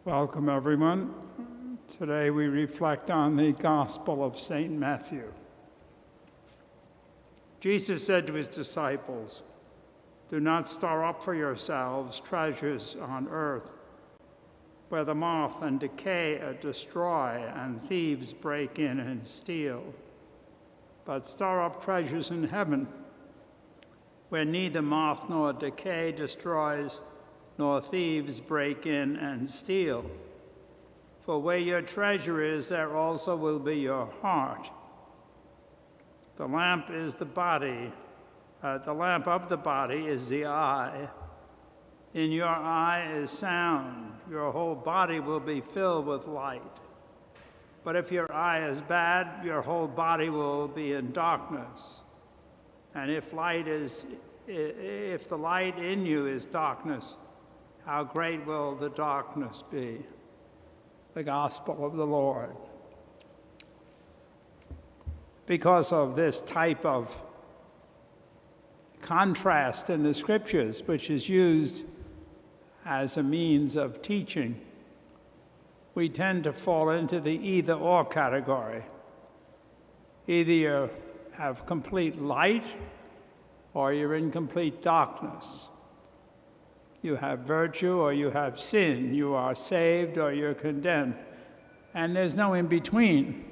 Welcome, everyone. Today we reflect on the Gospel of St. Matthew. Jesus said to his disciples, "Do not store up for yourselves treasures on earth, where the moth and decay destroy and thieves break in and steal. But store up treasures in heaven, where neither moth nor decay destroys, nor thieves break in and steal. For where your treasure is, there also will be your heart. The lamp is the body. The lamp of the body is the eye. In your eye is sound. Your whole body will be filled with light. But if your eye is bad, your whole body will be in darkness. And if the light in you is darkness, how great will the darkness be?" The Gospel of the Lord. Because of this type of contrast in the Scriptures, which is used as a means of teaching, we tend to fall into the either-or category. Either you have complete light or you're in complete darkness. You have virtue or you have sin. You are saved or you're condemned. And there's no in between.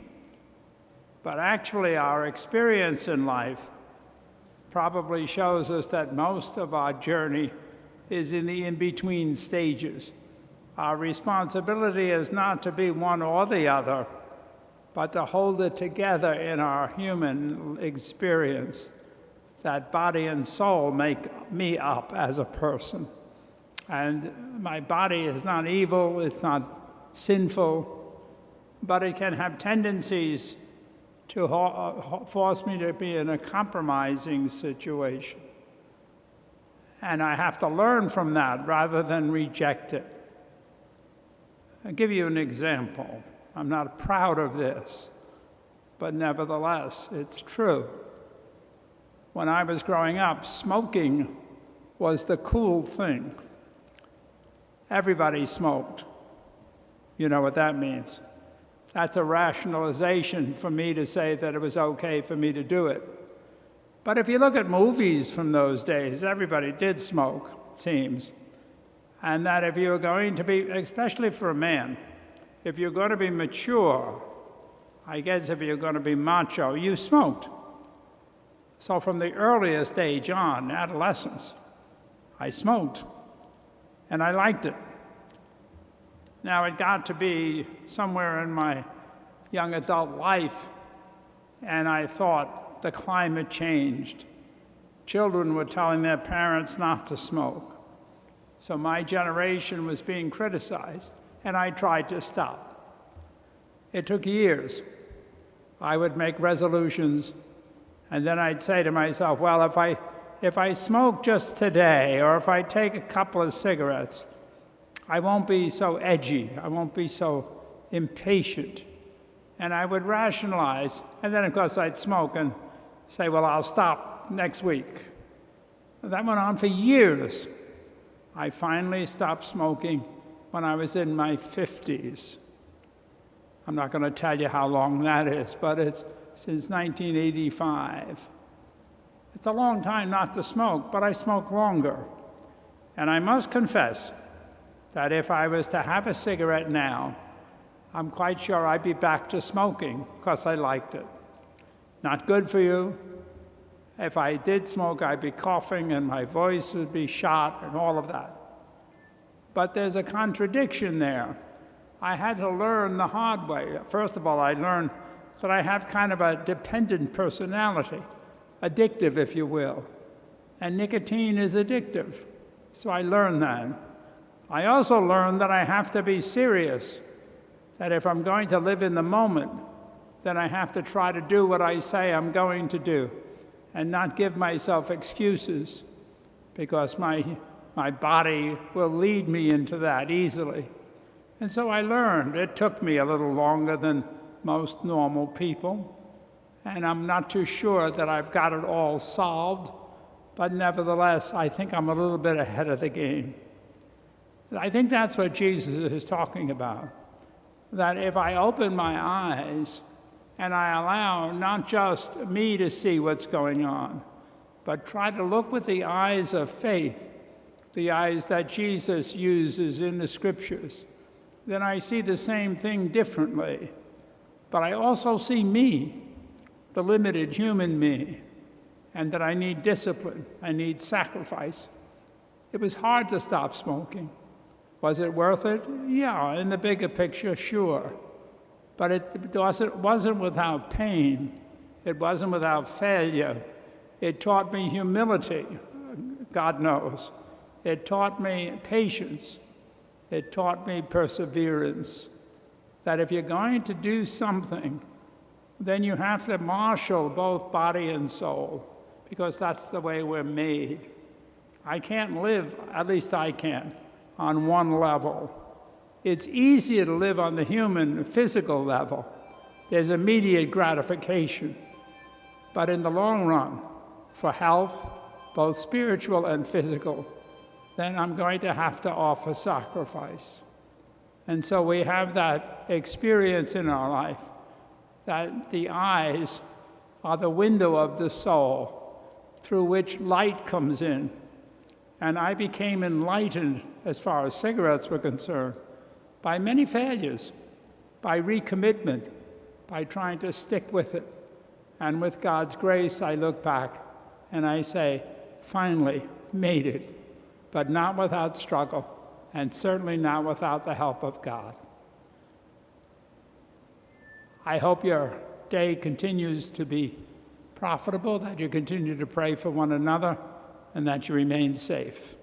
But actually, our experience in life probably shows us that most of our journey is in the in-between stages. Our responsibility is not to be one or the other, but to hold it together in our human experience, that body and soul make me up as a person. And my body is not evil, it's not sinful, but it can have tendencies to force me to be in a compromising situation. And I have to learn from that rather than reject it. I'll give you an example. I'm not proud of this, but nevertheless, it's true. When I was growing up, smoking was the cool thing. Everybody smoked. You know what that means. That's a rationalization for me to say that it was okay for me to do it. But if you look at movies from those days, everybody did smoke, it seems. And that if you were going to be, especially for a man, if you're going to be mature, I guess if you're going to be macho, you smoked. So from the earliest age on, adolescence, I smoked. And I liked it. Now, it got to be somewhere in my young adult life, and I thought the climate changed. Children were telling their parents not to smoke. So my generation was being criticized, and I tried to stop. It took years. I would make resolutions, and then I'd say to myself, well, if I smoke just today, or if I take a couple of cigarettes, I won't be so edgy, I won't be so impatient. And I would rationalize, and then of course I'd smoke and say, well, I'll stop next week. That went on for years. I finally stopped smoking when I was in my 50s. I'm not going to tell you how long that is, but it's since 1985. It's a long time not to smoke, but I smoke longer. And I must confess that if I was to have a cigarette now, I'm quite sure I'd be back to smoking because I liked it. Not good for you. If I did smoke, I'd be coughing and my voice would be shot and all of that. But there's a contradiction there. I had to learn the hard way. First of all, I learned that I have kind of a dependent personality. Addictive, if you will. And nicotine is addictive. So I learned that. I also learned that I have to be serious, that if I'm going to live in the moment, then I have to try to do what I say I'm going to do and not give myself excuses, because my body will lead me into that easily. And so I learned. It took me a little longer than most normal people. And I'm not too sure that I've got it all solved, but nevertheless, I think I'm a little bit ahead of the game. I think that's what Jesus is talking about. That if I open my eyes and I allow not just me to see what's going on, but try to look with the eyes of faith, the eyes that Jesus uses in the scriptures, then I see the same thing differently. But I also see me, the limited human me, and that I need discipline, I need sacrifice. It was hard to stop smoking. Was it worth it? Yeah, in the bigger picture, sure. But it wasn't without pain. It wasn't without failure. It taught me humility, God knows. It taught me patience. It taught me perseverance. That if you're going to do something, then you have to marshal both body and soul, because that's the way we're made. I can't live, at least I can't, on one level. It's easier to live on the human, physical level. There's immediate gratification. But in the long run, for health, both spiritual and physical, then I'm going to have to offer sacrifice. And so we have that experience in our life, that the eyes are the window of the soul through which light comes in. And I became enlightened, as far as cigarettes were concerned, by many failures, by recommitment, by trying to stick with it. And with God's grace, I look back and I say, finally, made it, but not without struggle, and certainly not without the help of God. I hope your day continues to be profitable, that you continue to pray for one another, and that you remain safe.